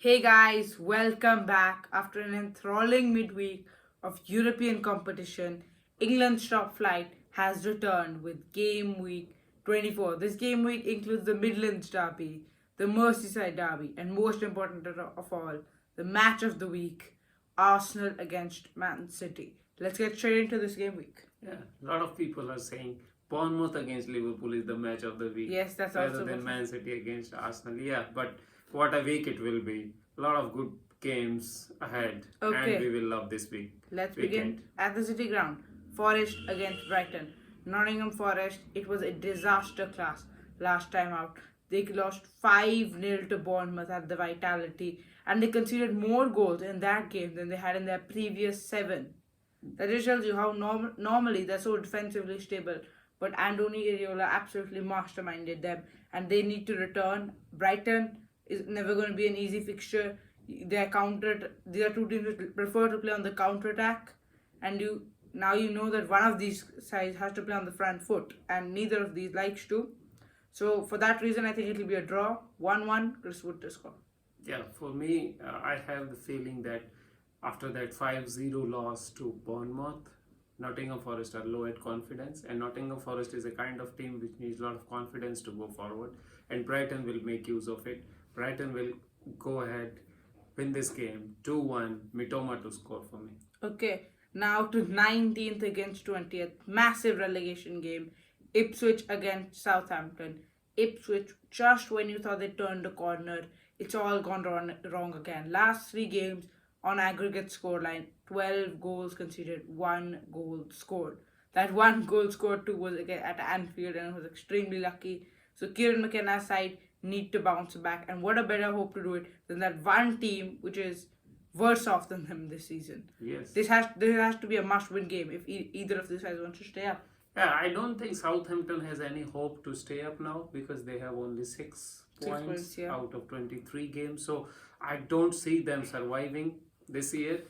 Hey guys, welcome back. After an enthralling midweek of European competition, England's top flight has returned with game week 24. This game week includes the Midlands Derby, the Merseyside Derby, and most important of all, the match of the week, Arsenal against Man City. Let's get straight into this game week. Yeah, a lot of people are saying Bournemouth against Liverpool is the match of the week. Yes, that's rather also than Man City against Arsenal. Yeah, but what a week it will be. A lot of good games ahead, Okay. and we will love this week. Let's weekend. begin at the City Ground. Forest against Brighton. Nottingham Forest, it was a disaster class last time out. They lost 5-0 to Bournemouth at the Vitality, and they conceded more goals in that game than they had in their previous 7. That just tells you how normally they're so defensively stable. But Andoni Iraola absolutely masterminded them, and they need to return. Brighton is never going to be an easy fixture. These are two teams that prefer to play on the counter attack, and you know that one of these sides has to play on the front foot, and neither of these likes to. So for that reason, I think it will be a draw, 1-1. Chris Wood to score. Yeah, for me, I have the feeling that after that 5-0 loss to Bournemouth, Nottingham Forest are low at confidence, and Nottingham Forest is a kind of team which needs a lot of confidence to go forward, and Brighton will make use of it. Brighton will go ahead, win this game 2-1, Mitoma to score for me. Okay, now to 19th against 20th. Massive relegation game. Ipswich against Southampton. Ipswich, just when you thought they turned the corner, it's all gone wrong again. Last 3 games on aggregate scoreline, 12 goals conceded, 1 goal scored. That 1 goal scored too was again at Anfield, and it was extremely lucky. So Kieran McKenna's side need to bounce back, and what a better hope to do it than that one team which is worse off than them this season. Yes. This has to be a must-win game if either of these guys wants to stay up. Yeah, I don't think Southampton has any hope to stay up now because they have only 6 points yeah. out of 23 games. So I don't see them surviving this year.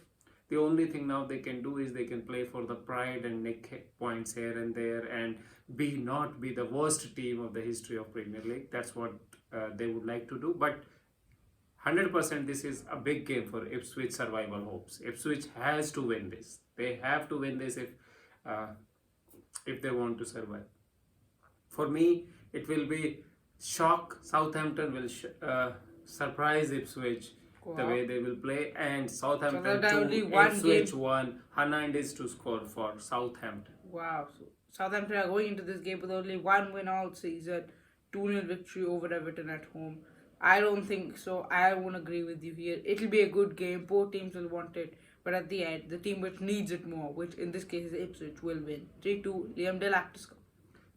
The only thing now they can do is they can play for the pride and nick points here and there and not be the worst team of the history of Premier League. That's what they would like to do. But 100% this is a big game for Ipswich survival hopes. Ipswich has to win this. They have to win this if they want to survive. For me, it will be shock. Southampton will surprise Ipswich. Wow. The way they will play, and Southampton 2, Ipswich 1. Hernandez to score for Southampton. Wow. So Southampton are going into this game with only 1 win all season, 2-0 victory over Everton at home. I don't think so. I won't agree with you here. It'll be a good game. Both teams will want it. But at the end, the team which needs it more, which in this case is Ipswich, will win. 3-2, Liam Delap to score.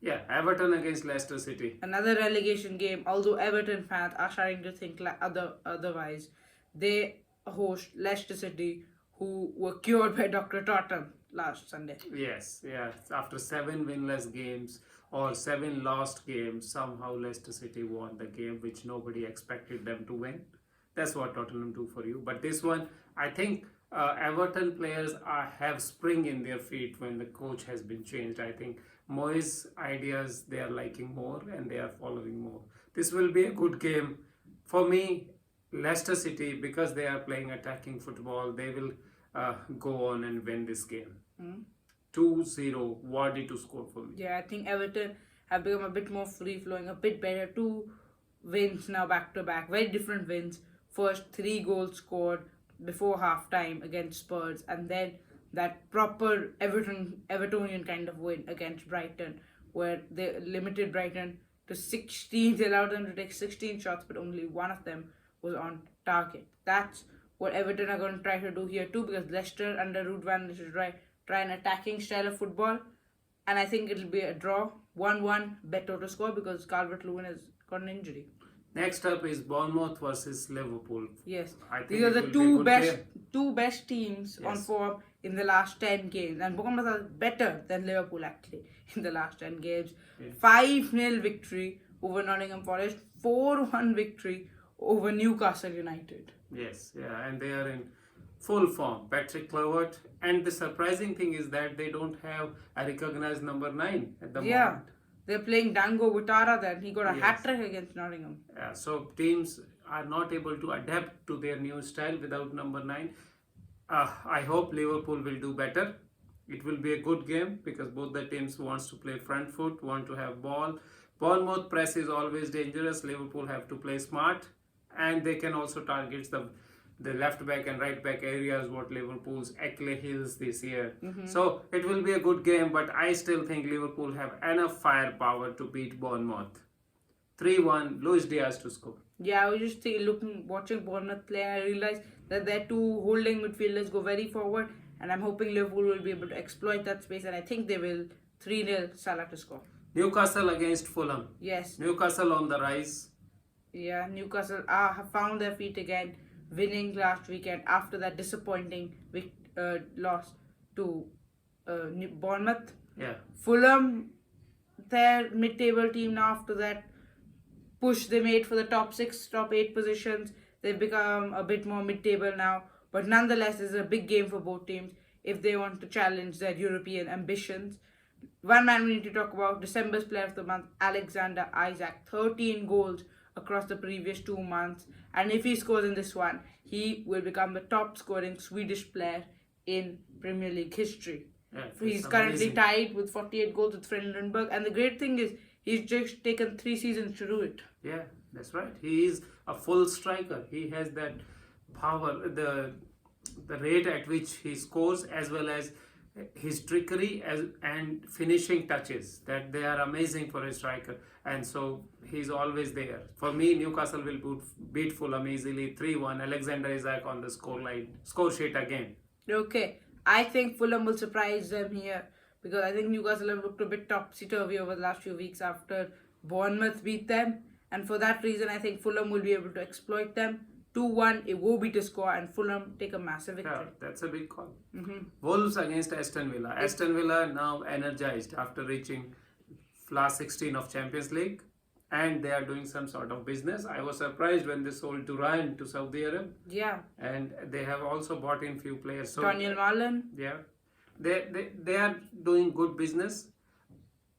Yeah, Everton against Leicester City. Another relegation game, although Everton fans are starting to think otherwise. They host Leicester City, who were cured by Dr. Tottenham last Sunday. Yes, yeah. After 7 winless games or 7 lost games, somehow Leicester City won the game, which nobody expected them to win. That's what Tottenham do for you. But this one, I think Everton players have spring in their feet when the coach has been changed. I think Moyes' ideas they are liking more and they are following more. This will be a good game. For me, Leicester City, because they are playing attacking football, they will go on and win this game. 2-0, Wardy to score for me. Yeah, I think Everton have become a bit more free-flowing, a bit better. 2 wins now back-to-back, very different wins. First, 3 goals scored before half-time against Spurs, and then that proper Evertonian kind of win against Brighton, where they limited Brighton to 16. They allowed them to take 16 shots, but only one of them was on target. That's what Everton are going to try to do here too, because Leicester under Ruud van Nistelrooy try an attacking style of football, and I think it'll be a draw, 1-1, Beto to score because Calvert-Lewin has got an injury. Next up is Bournemouth versus Liverpool. Yes, I think these are the two best teams on form in the last 10 games, and Bournemouth are better than Liverpool actually in the last 10 games. 5-0 victory over Nottingham Forest, 4-1 victory over Newcastle United. Yes, yeah, and they are in full form. Patrick Kluivert, and the surprising thing is that they don't have a recognized number 9 at the moment. They're playing Dango Guittara then. He got a hat-trick against Nottingham. Yeah, so teams are not able to adapt to their new style without number 9. I hope Liverpool will do better. It will be a good game because both the teams wants to play front foot, want to have ball. Bournemouth press is always dangerous. Liverpool have to play smart, and they can also target the left back and right back areas what Liverpool's Achilles this year. So it will be a good game, but I still think Liverpool have enough firepower to beat Bournemouth. 3-1, Luis Diaz to score. Yeah, I was just watching Bournemouth play, and I realized that their two holding midfielders go very forward, and I'm hoping Liverpool will be able to exploit that space, and I think they will. 3-0, Salah to score. Newcastle against Fulham. Yes. Newcastle on the rise. Yeah, Newcastle have found their feet again, winning last weekend after that disappointing loss to Bournemouth. Yeah. Fulham, their mid-table team now after that push they made for the top 6, top 8 positions. They've become a bit more mid-table now. But nonetheless, this is a big game for both teams if they want to challenge their European ambitions. One man we need to talk about, December's Player of the Month, Alexander Isak. 13 goals across the previous 2 months. And if he scores in this one, he will become the top scoring Swedish player in Premier League history. Yeah, He's currently tied with 48 goals with Frendenberg. And the great thing is, he's just taken 3 seasons to do it. Yeah, that's right. He is a full striker. He has that power, the rate at which he scores, as well as his trickery and finishing touches, that they are amazing for a striker, and so he's always there. For me, Newcastle will beat Fulham easily 3-1. Alexander Isak on the score sheet again. Okay, I think Fulham will surprise them here because I think Newcastle have looked a bit topsy-turvy over the last few weeks after Bournemouth beat them, and for that reason I think Fulham will be able to exploit them. 2-1, Iwobi to score, and Fulham take a massive victory. Yeah, that's a big call. Wolves against Aston Villa. Aston Villa now energized after reaching last 16 of Champions League, and they are doing some sort of business. I was surprised when they sold Durant to Saudi Arabia. Yeah. And they have also bought in few players. So Daniel Marlon. yeah, they are doing good business.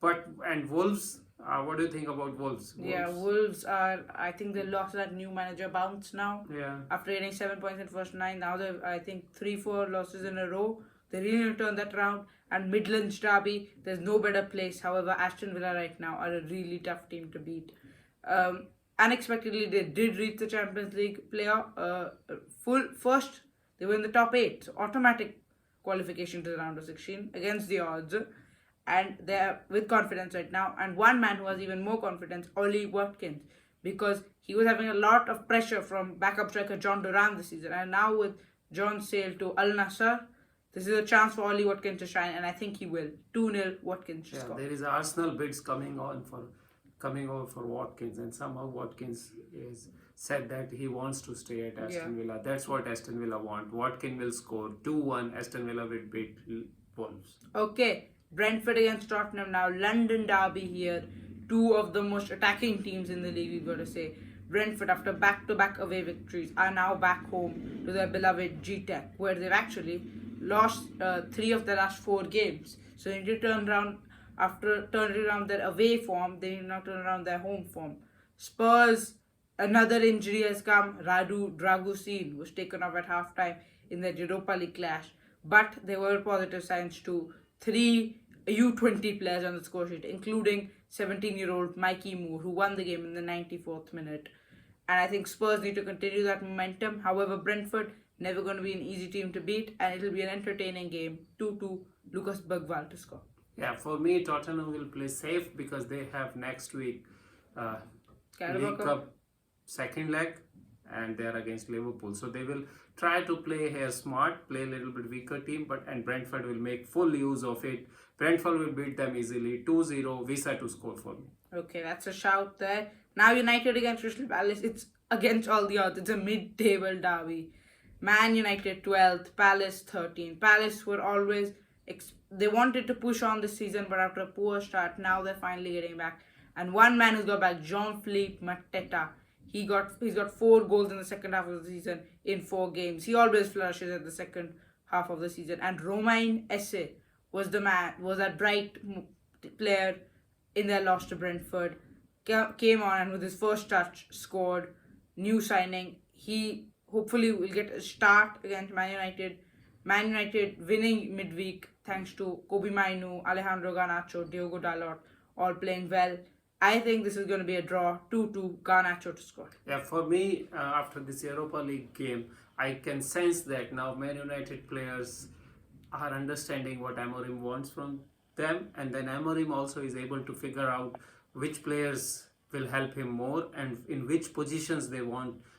And Wolves. What do you think about Wolves? Yeah, Wolves are. I think they lost that new manager bounce now. Yeah. After getting 7 points in first 9, now they've I think 3-4 losses in a row. They really need to turn that around. And Midlands derby, there's no better place. However, Aston Villa right now are a really tough team to beat. Unexpectedly, they did reach the Champions League playoff. First, they were in the top 8, so automatic qualification to the round of 16 against the odds. And they're with confidence right now. And one man who has even more confidence, Ollie Watkins, because he was having a lot of pressure from backup striker John Duran this season. And now with John's sale to Al Nassr, this is a chance for Ollie Watkins to shine, and I think he will. 2-0 Watkins to score. There is Arsenal bids coming over for Watkins, and somehow Watkins is said that he wants to stay at Aston Villa. That's what Aston Villa want. Watkins will score 2-1. Aston Villa will beat Wolves. Okay. Brentford against Tottenham now. London derby here. 2 of the most attacking teams in the league, we've got to say. Brentford, after back-to-back away victories, are now back home to their beloved G-Tech, where they've actually lost 3 of the last 4 games. So they need to turn around, after turning around their away form, they need to now turn around their home form. Spurs, another injury has come. Radu Dragusin was taken off at halftime in the Europa League clash. But there were positive signs too. 3 U20 players on the score sheet, including 17-year-old Mikey Moore, who won the game in the 94th minute. And I think Spurs need to continue that momentum. However, Brentford, never going to be an easy team to beat, and it will be an entertaining game. 2-2, Lucas Bergwall to score. Yeah, for me, Tottenham will play safe because they have next week League Cup second leg, and they are against Liverpool. So they will try to play here smart, play a little bit weaker team, and Brentford will make full use of it. Brentford will beat them easily. 2-0, Visa to score for me. Okay, that's a shout there. Now United against Crystal Palace. It's against all the odds. It's a mid-table derby. Man United 12th, Palace 13th. Palace were always... they wanted to push on this season, but after a poor start, now they're finally getting back. And one man who's got back, Jean-Philippe Mateta. He's got 4 goals in the second half of the season in 4 games. He always flourishes at the second half of the season. And Romain Esse was that bright player in their loss to Brentford. Came on and with his first touch scored. new signing. He hopefully will get a start against Man United. Man United winning midweek thanks to Kobe Mainu, Alejandro Garnacho, Diogo Dalot all playing well. I think this is going to be a draw, 2-2, Garnacho to score. Yeah, for me, after this Europa League game, I can sense that now Man United players are understanding what Amorim wants from them, and then Amorim also is able to figure out which players will help him more and in which positions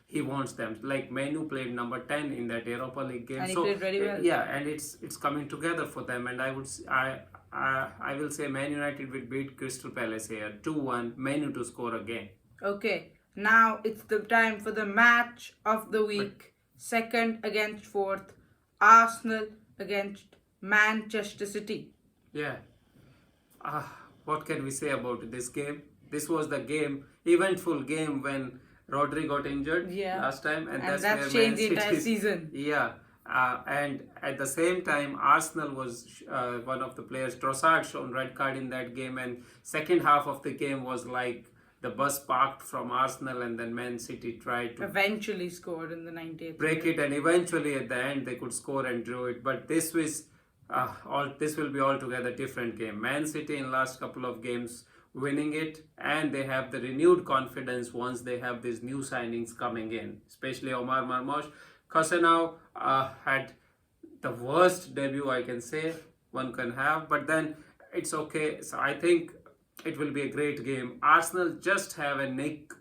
he wants them. Like Manu played number 10 in that Europa League game, And he played very well. Yeah, and it's coming together for them. And I will say Man United will beat Crystal Palace here 2-1. Manu to score again. Okay, now it's the time for the match of the week. Second against fourth, Arsenal against Manchester City. Yeah. What can we say about this game? This was the eventful game when Rodri got injured last time, and that's where changed the Man entire City's- season. Yeah, and at the same time, Arsenal was one of the players. Trossard shown red card in that game, and second half of the game was like the bus parked from Arsenal, and then Man City tried to Eventually scored in the 90th. break it, and eventually at the end they could score and drew it. But this will be altogether different game. Man City in last couple of games winning it, and they have the renewed confidence once they have these new signings coming in, especially Omar Marmoush. Kosenau had the worst debut I can say one can have, but then it's okay. So I think it will be a great game. Arsenal just have a nick.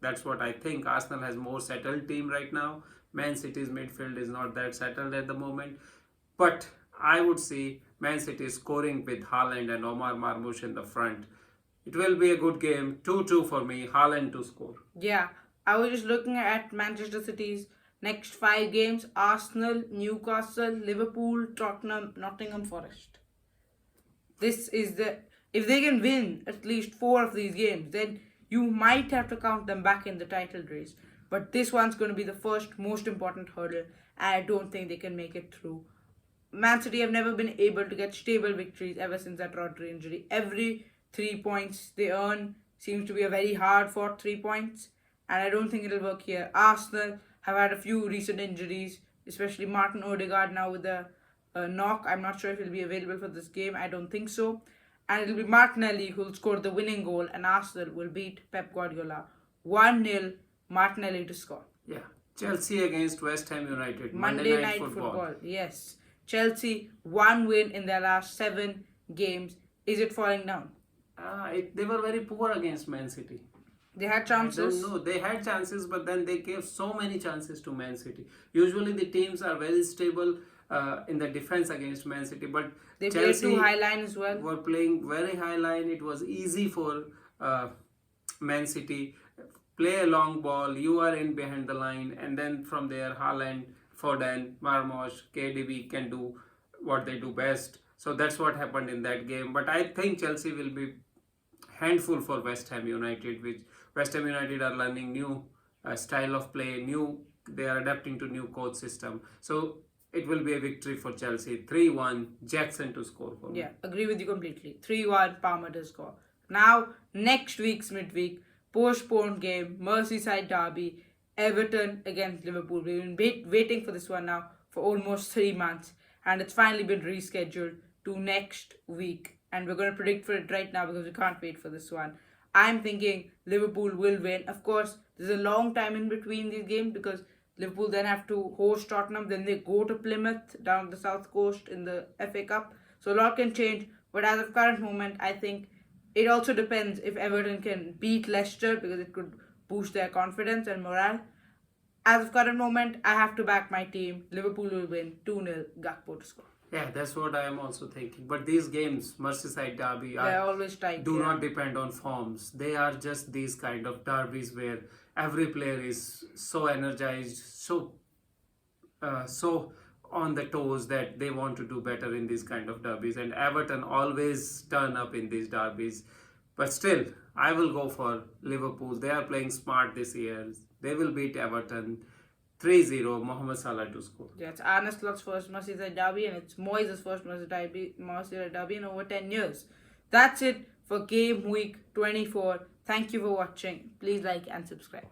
That's what I think. Arsenal has more settled team right now. Man City's midfield is not that settled at the moment, but I would see Man City scoring with Haaland and Omar Marmoush in the front. It will be a good game. 2-2 for me. Haaland to score. Yeah, I was just looking at Manchester City's next 5 games: Arsenal, Newcastle, Liverpool, Tottenham, Nottingham Forest. This is if they can win at least 4 of these games, then you might have to count them back in the title race. But this one's going to be the first most important hurdle, and I don't think they can make it through. Man City have never been able to get stable victories ever since that Rodri injury. Every 3 points they earn seems to be a very hard fought 3 points, and I don't think it'll work here. Arsenal have had a few recent injuries, especially Martin Odegaard now with a knock. I'm not sure if he'll be available for this game. I don't think so. And it'll be Martinelli who'll score the winning goal, and Arsenal will beat Pep Guardiola 1-0. Martinelli to score. Yeah. Chelsea against West Ham United. Monday night football. Yes. Chelsea 1 win in their last 7 games. Is it falling down? They were very poor against Man City. They had chances. I don't know. They had chances, but then they gave so many chances to Man City. Usually the teams are very stable in the defense against Man City, but They Chelsea played too high line as well. were playing very high line. It was easy for Man City. Play a long ball, you are in behind the line, and then from there Haaland, Foden, Marmoush, KDB can do what they do best. So that's what happened in that game. But I think Chelsea will be handful for West Ham United, which West Ham United are learning new style of play, they are adapting to new coach system. So it will be a victory for Chelsea. 3-1, Jackson to score for me. Yeah, agree with you completely. 3-1, Palmer to score. Now, next week's midweek, postponed game, Merseyside derby, Everton against Liverpool. We've been waiting for this one now for almost 3 months, and it's finally been rescheduled to next week. And we're going to predict for it right now because we can't wait for this one. I'm thinking Liverpool will win. Of course, there's a long time in between these games because Liverpool then have to host Tottenham, then they go to Plymouth down the south coast in the FA Cup. So a lot can change, but as of current moment, I think it also depends if Everton can beat Leicester because it could boost their confidence and morale. As of current moment, I have to back my team. Liverpool will win 2-0, Gakpo to score. Yeah, that's what I am also thinking. But these games, Merseyside derby, They're always tight. do not depend on forms. They are just these kind of derbies where every player is so energized, so on the toes that they want to do better in these kind of derbies. And Everton always turn up in these derbies. But still, I will go for Liverpool. They are playing smart this year. They will beat Everton 3-0, Mohamed Salah to score. Yeah, it's Arne Slot's first Merseyside derby and it's Moyes' first Merseyside derby in over 10 years. That's it for Game Week 24. Thank you for watching. Please like and subscribe.